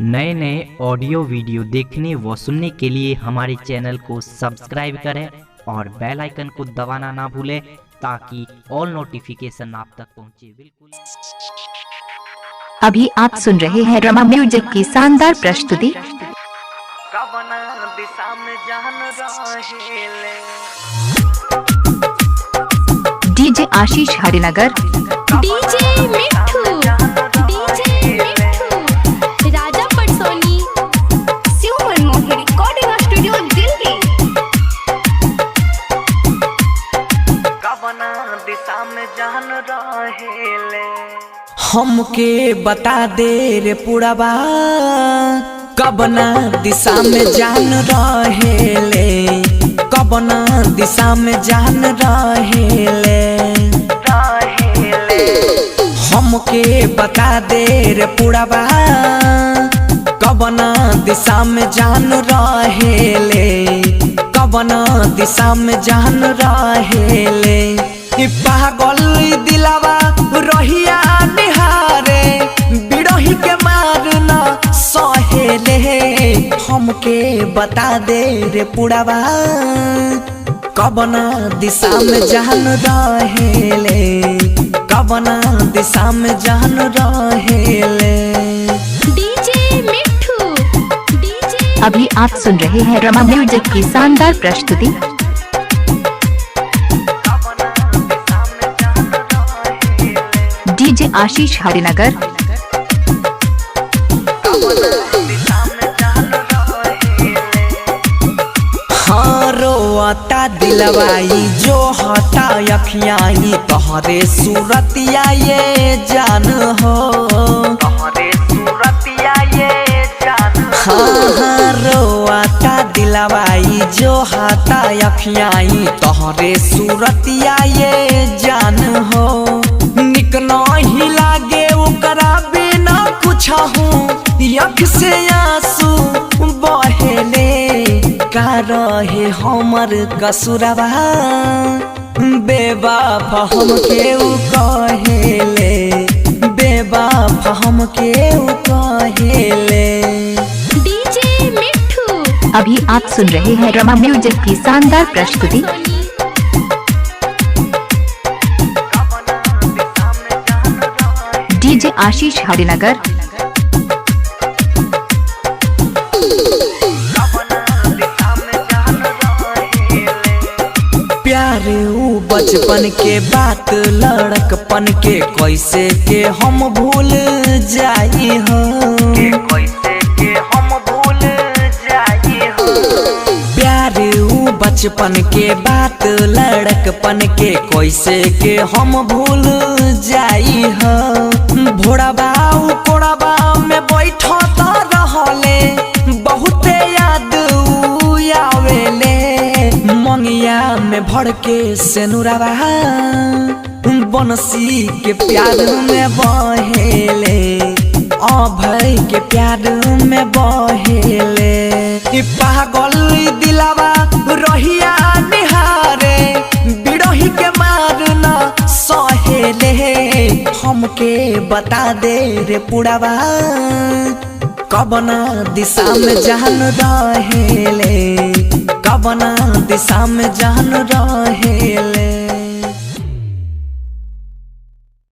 नए नए audio video देखने व सुनने के लिए हमारे चैनल को सब्सक्राइब करें और बेल आइकन को दबाना ना भूलें ताकि ऑल नोटिफिकेशन आप तक पहुंचे। बिल्कुल। अभी आप सुन रहे हैं रमा म्यूजिक की शानदार प्रस्तुति। डीजे आशीष हरिनगर, डीजे मिठू, राजा पटसोनी, शिव मनमोहन रिकॉर्डिंग स्टूडियो दिल्ली। कवना दिशा में जान रहेले हमके बता दे रे पुरबा, कवना दिशा में जान रहेले, कवना दिशा में जान रहेले। हमके बता दे रे पुरबा, कवना दिशा में जान रहेले, कवना दिशा में जान रहेले। पागल दिलावा रहिया निहारे, बिरही के मारना सहेले। हमके बता दे रे पुरबा, कवना दिशा में जान रहेले, कवना दिशा में जान रहेले। डीजे मिठू, अभी आप सुन रहे हैं रमा म्यूजिक की शानदार प्रस्तुति। डीजे आशीष हरिनगर, हाँ रोता दिलवाई जो हटा अखियाई, तोहरे सूरतिया ये जान हो, तोहरे सूरतिया ये जान। हाँ रोता दिलवाई जो हटा अखियाई, तोहरे सूरतिया ये जान हो। निक नहीं लागे ओकरा बिना कुछ हूँ, अख से आंसू बहेले। का रहे हमर कसुरवा, बेवफा हमके उ कहेले, बेवफा हमके उ कहेले। डीजे मिठू, अभी आप सुन रहे हैं रमा म्यूजिक की शानदार प्रस्तुति। डीजे आशीष हरिनगर, प्यार ऊ बचपन के बात, लड़कपन के कैसे के हम भूल जाई हो, कैसे के हम भूल जाई हो। प्यार ऊ बचपन के बात, लड़कपन के कैसे के हम भूल जाई हो। भोरबा कोड़बा में बैठो तो रहले, बहुते याद ऊ आवेले। मंगिया में भर के सेनुरवा, बंसी के प्यार में बहेले, अभय के प्यार में बहेले। पागल दिलावा रहिया निहारे, बिरही के मारना सहेले। हमके बता दे रे पुरबा, कवना दिशा में जान रहेले, कवना दिशा में जान रहेले।